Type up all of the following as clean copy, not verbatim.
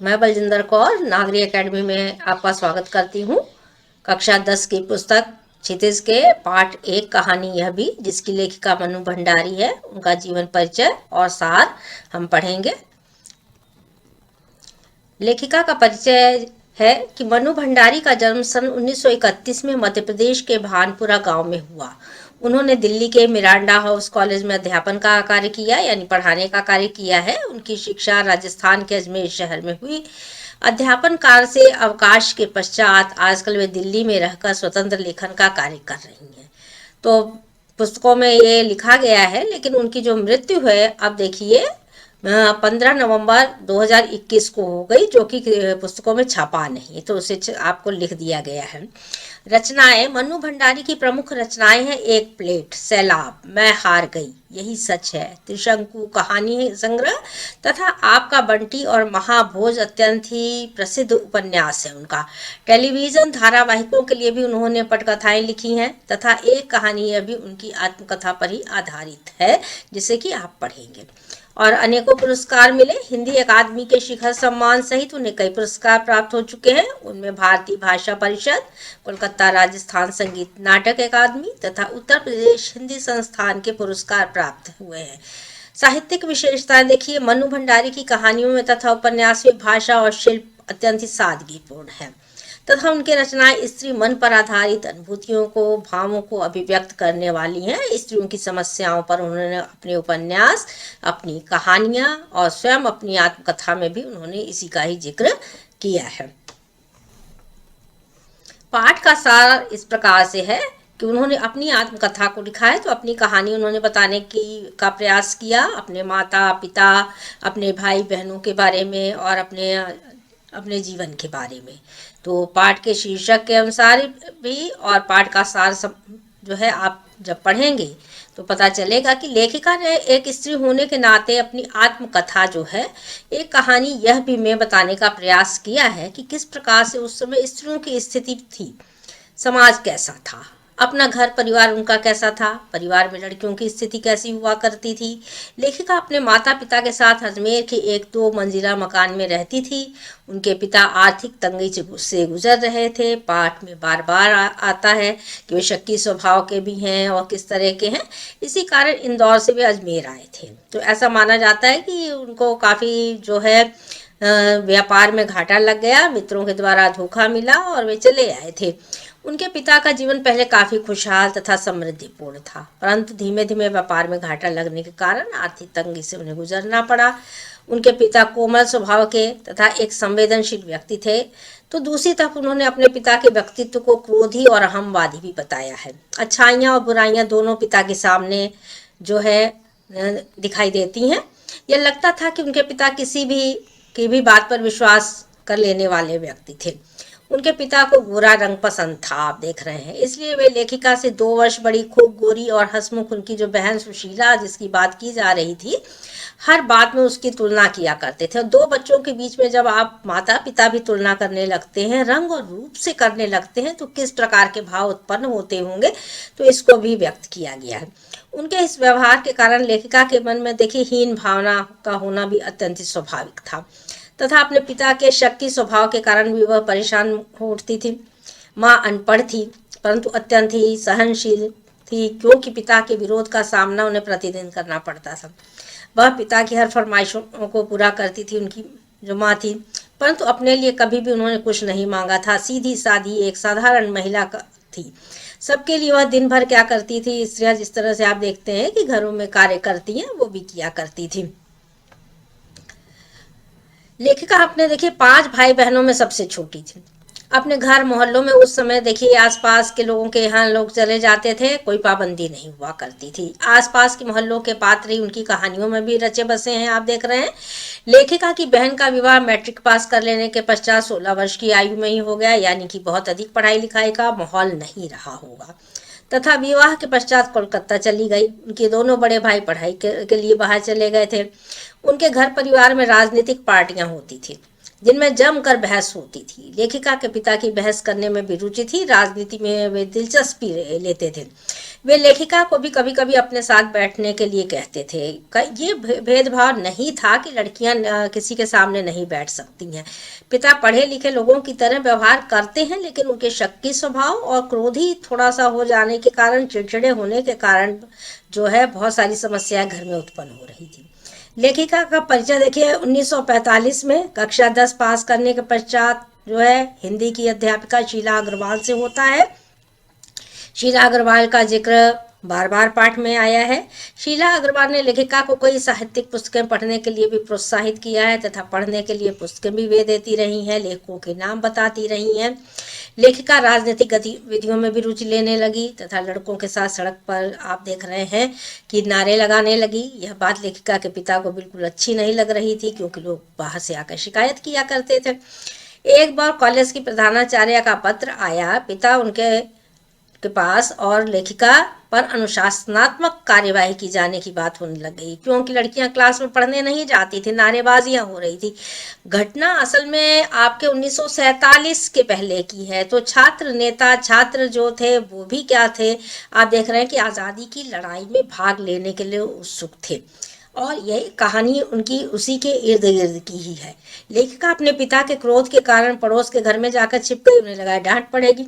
मैं बलजिंदर कौर नागरी एकेडमी में आपका स्वागत करती हूँ। कक्षा 10 की पुस्तक क्षितिज के पाठ 1 कहानी यह भी, जिसकी लेखिका मनु भंडारी है, उनका जीवन परिचय और सार हम पढ़ेंगे। लेखिका का परिचय है कि मनु भंडारी का जन्म सन 1931 में मध्य प्रदेश के भानपुरा गांव में हुआ। उन्होंने दिल्ली के मिरांडा हाउस कॉलेज में अध्यापन का कार्य किया, यानी पढ़ाने का कार्य किया है। उनकी शिक्षा राजस्थान के अजमेर शहर में हुई। अध्यापन काल से अवकाश के पश्चात आजकल वे दिल्ली में रहकर स्वतंत्र लेखन का कार्य कर रही हैं। तो पुस्तकों में ये लिखा गया है, लेकिन उनकी जो मृत्यु है, अब देखिए 15 नवंबर 2021 को हो गई, जो कि पुस्तकों में छपा नहीं, तो उसे आपको लिख दिया गया है। रचनाएं मनु भंडारी की प्रमुख रचनाएं हैं एक प्लेट, सैलाब, मैं हार गई, यही सच है, त्रिशंकु, कहानी संग्रह तथा आपका बंटी और महाभोज अत्यंत ही प्रसिद्ध उपन्यास है उनका। टेलीविजन धारावाहिकों के लिए भी उन्होंने पटकथाएं लिखी हैं तथा एक कहानी यह भी उनकी आत्मकथा पर ही आधारित है, जिसे कि आप पढ़ेंगे। और अनेकों पुरस्कार मिले। हिंदी अकादमी के शिखर सम्मान सहित उन्हें कई पुरस्कार प्राप्त हो चुके हैं। उनमें भारतीय भाषा परिषद, कोलकाता राजस्थान संगीत नाटक अकादमी तथा उत्तर प्रदेश हिंदी संस्थान के पुरस्कार प्राप्त हुए हैं। साहित्यिक विशेषताएं देखिए, मनु भंडारी की कहानियों में तथा उपन्यास में भाषा और शिल्प अत्यंत ही सादगीपूर्ण है तथा उनके रचनाएं स्त्री मन पर आधारित अनुभूतियों को, भावों को अभिव्यक्त करने वाली हैं। स्त्रियों की समस्याओं पर उन्होंने अपने उपन्यास, अपनी कहानियां और स्वयं अपनी आत्मकथा में भी उन्होंने इसी का ही जिक्र किया है। पाठ का सार इस प्रकार से है कि उन्होंने अपनी आत्मकथा को लिखा है, तो अपनी कहानी उन्होंने बताने का प्रयास किया, अपने माता पिता, अपने भाई बहनों के बारे में और अपने जीवन के बारे में। तो पाठ के शीर्षक के अनुसार भी और पाठ का सार सब जो है, आप जब पढ़ेंगे तो पता चलेगा कि लेखिका ने एक स्त्री होने के नाते अपनी आत्मकथा जो है, एक कहानी यह भी मैं बताने का प्रयास किया है कि किस प्रकार से उस समय स्त्रियों की स्थिति थी, समाज कैसा था, अपना घर परिवार उनका कैसा था, परिवार में लड़कियों की स्थिति कैसी हुआ करती थी। लेखिका अपने माता पिता के साथ अजमेर के एक 2 मंजिला मकान में रहती थी। उनके पिता आर्थिक तंगी से गुजर रहे थे। पाठ में बार बार आता है कि वे शक्की स्वभाव के भी हैं और किस तरह के हैं। इसी कारण इंदौर से वे अजमेर आए थे। तो ऐसा माना जाता है कि उनको काफ़ी जो है व्यापार में घाटा लग गया, मित्रों के द्वारा धोखा मिला और वे चले आए थे। उनके पिता का जीवन पहले काफी खुशहाल तथा समृद्धिपूर्ण था, परंतु धीमे धीमे व्यापार में घाटा लगने के कारण आर्थिक तंगी से उन्हें गुजरना पड़ा। उनके पिता कोमल स्वभाव के तथा एक संवेदनशील व्यक्ति थे, तो दूसरी तरफ उन्होंने अपने पिता के व्यक्तित्व को क्रोधी और अहमवादी भी बताया है। अच्छाइयाँ और बुराइयाँ दोनों पिता के सामने जो है दिखाई देती हैं। यह लगता था कि उनके पिता किसी भी बात पर विश्वास कर लेने वाले व्यक्ति थे। उनके पिता को गोरा रंग पसंद था, आप देख रहे हैं, इसलिए वे लेखिका से 2 वर्ष बड़ी, खूब गोरी और हंसमुख उनकी जो बहन सुशीला, जिसकी बात की जा रही थी, हर बात में उसकी तुलना किया करते थे। और 2 बच्चों के बीच में जब आप माता पिता भी तुलना करने लगते हैं, रंग और रूप से करने लगते हैं, तो किस प्रकार के भाव उत्पन्न होते होंगे, तो इसको भी व्यक्त किया गया है। उनके इस व्यवहार के कारण लेखिका के मन में देखिए हीन भावना का होना भी अत्यंत ही स्वाभाविक था तथा अपने पिता के शक्की स्वभाव के कारण भी वह परेशान हो उठती थी। माँ अनपढ़ थी, परंतु अत्यंत ही सहनशील थी, क्योंकि पिता के विरोध का सामना उन्हें प्रतिदिन करना पड़ता था। वह पिता की हर फरमाइशों को पूरा करती थी, उनकी जो माँ थी, परंतु अपने लिए कभी भी उन्होंने कुछ नहीं मांगा था। सीधी सादी एक साधारण महिला थी। सबके लिए वह दिन भर क्या करती थी, स्त्रियां जिस तरह से आप देखते हैं कि घरों में कार्य करती हैं, वो भी किया करती थी। लेखिका अपने देखिए 5 भाई बहनों में सबसे छोटी थी। अपने घर मोहल्लों में उस समय देखिए आसपास के लोगों के यहाँ लोग चले जाते थे, कोई पाबंदी नहीं हुआ करती थी। आसपास के मोहल्लों के पात्र ही उनकी कहानियों में भी रचे बसे हैं, आप देख रहे हैं। लेखिका की बहन का विवाह मैट्रिक पास कर लेने के पश्चात 16 वर्ष की आयु में ही हो गया, यानी कि बहुत अधिक पढ़ाई लिखाई का माहौल नहीं रहा होगा, तथा विवाह के पश्चात कोलकाता चली गई। उनके दोनों बड़े भाई पढ़ाई के लिए बाहर चले गए थे। उनके घर परिवार में राजनीतिक पार्टियां होती थी, जिनमें जमकर बहस होती थी। लेखिका के पिता की बहस करने में भी रुचि थी, राजनीति में वे दिलचस्पी लेते थे। वे लेखिका को भी कभी कभी अपने साथ बैठने के लिए कहते थे। ये भेदभाव नहीं था कि लड़कियां किसी के सामने नहीं बैठ सकती हैं। पिता पढ़े लिखे लोगों की तरह व्यवहार करते हैं, लेकिन उनके शक्की स्वभाव और क्रोधी थोड़ा सा हो जाने के कारण, चिड़चिड़े होने के कारण जो है बहुत सारी समस्याएं घर में उत्पन्न हो रही थी। लेखिका का परिचय देखिए 1945 में कक्षा 10 पास करने के पश्चात जो है हिंदी की अध्यापिका शीला अग्रवाल से होता है। शीला अग्रवाल का जिक्र बार बार पाठ में आया है। शीला अग्रवाल ने लेखिका को कई साहित्यिक पुस्तकें पढ़ने के लिए भी प्रोत्साहित किया है तथा पढ़ने के लिए पुस्तकें भी वे देती रही हैं, लेखकों के नाम बताती रही हैं। लेखिका राजनीतिक गतिविधियों में भी रुचि लेने लगी तथा लड़कों के साथ सड़क पर आप देख रहे हैं कि नारे लगाने लगी। यह बात लेखिका के पिता को बिल्कुल अच्छी नहीं लग रही थी, क्योंकि लोग बाहर से आकर शिकायत किया करते थे। एक बार कॉलेज की प्रधानाचार्य का पत्र आया पिता उनके के पास और लेखिका पर अनुशासनात्मक कार्यवाही की जाने की बात होने लग गई, क्योंकि लड़कियां क्लास में पढ़ने नहीं जाती थी, नारेबाजियां हो रही थी। घटना असल में आपके 1947 के पहले की है। तो छात्र नेता, छात्र जो थे वो भी क्या थे, आप देख रहे हैं कि आज़ादी की लड़ाई में भाग लेने के लिए उत्सुक थे, और यह कहानी उनकी उसी के इर्द गिर्द की ही है। लेखिका अपने पिता के क्रोध के कारण पड़ोस के घर में जाकर छिप गई। उन्हें लगा डांट पड़ेगी।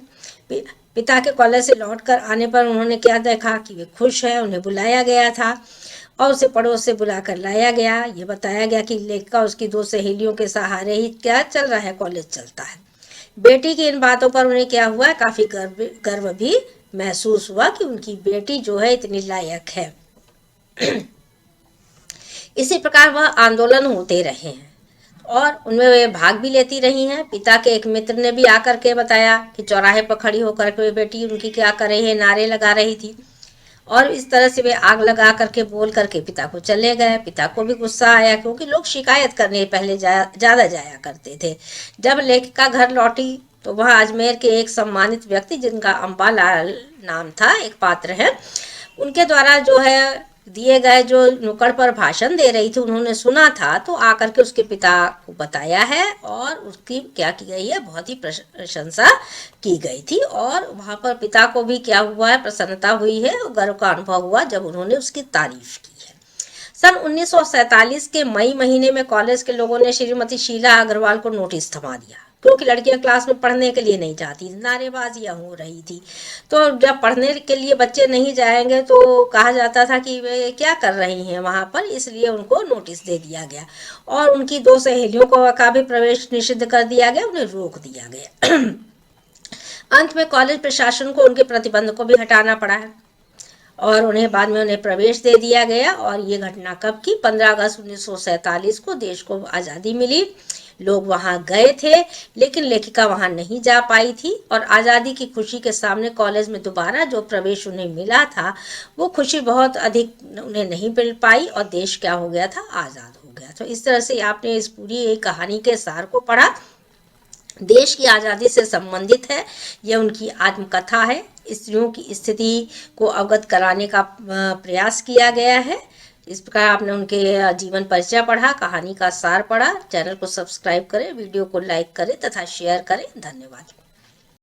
पिता के कॉलेज से लौटकर आने पर उन्होंने क्या देखा कि वे खुश हैं। उन्हें बुलाया गया था और उसे पड़ोस से बुलाकर लाया गया। ये बताया गया कि लेखिका उसकी 2 सहेलियों के सहारे ही क्या चल रहा है, कॉलेज चलता है। बेटी की इन बातों पर उन्हें क्या हुआ, काफी गर्व भी महसूस हुआ कि उनकी बेटी जो है इतनी लायक है। इसी प्रकार वह आंदोलन होते रहे हैं और उनमें वे भाग भी लेती रही हैं। पिता के एक मित्र ने भी आकर के बताया कि चौराहे पर खड़ी होकर के बेटी उनकी क्या कर रही है, नारे लगा रही थी, और इस तरह से वे आग लगा करके बोल करके पिता को चले गए। पिता को भी गुस्सा आया, क्योंकि लोग शिकायत करने पहले ज़्यादा जाया करते थे। जब लेखिका घर लौटी तो वह अजमेर के एक सम्मानित व्यक्ति, जिनका अम्बालाल नाम था, एक पात्र है, उनके द्वारा जो है दिए गए जो नुक्कड़ पर भाषण दे रही थी, उन्होंने सुना था। तो आकर के उसके पिता को बताया है और उसकी क्या की गई है, बहुत ही प्रशंसा की गई थी। और वहाँ पर पिता को भी क्या हुआ है, प्रसन्नता हुई है और गर्व का अनुभव हुआ जब उन्होंने उसकी तारीफ की है। सन 1947 के मई महीने में कॉलेज के लोगों ने श्रीमती शीला अग्रवाल को नोटिस थमा दिया, क्योंकि लड़कियां क्लास में पढ़ने के लिए नहीं जाती, नारेबाजियां हो रही थी। तो जब पढ़ने के लिए बच्चे नहीं जाएंगे तो कहा जाता था कि वे क्या कर रही हैं वहाँ पर, इसलिए उनको नोटिस दे दिया गया और उनकी 2 सहेलियों का भी प्रवेश निषिद्ध कर दिया गया, उन्हें रोक दिया गया। अंत में कॉलेज प्रशासन को उनके प्रतिबंध को भी हटाना पड़ा है और उन्हें बाद में उन्हें प्रवेश दे दिया गया। और ये घटना कब की, 15 अगस्त 1947 को देश को आज़ादी मिली। लोग वहां गए थे, लेकिन लेखिका वहां नहीं जा पाई थी और आज़ादी की खुशी के सामने कॉलेज में दोबारा जो प्रवेश उन्हें मिला था, वो खुशी बहुत अधिक उन्हें नहीं मिल पाई और देश क्या हो गया था, आज़ाद हो गया। तो इस तरह से आपने इस पूरी कहानी के सार को पढ़ा। देश की आज़ादी से संबंधित है, यह उनकी आत्मकथा है। स्त्रियों की स्थिति को अवगत कराने का प्रयास किया गया है। इस प्रकार आपने उनके जीवन परिचय पढ़ा, कहानी का सार पढ़ा। चैनल को सब्सक्राइब करें, वीडियो को लाइक करें तथा शेयर करें। धन्यवाद।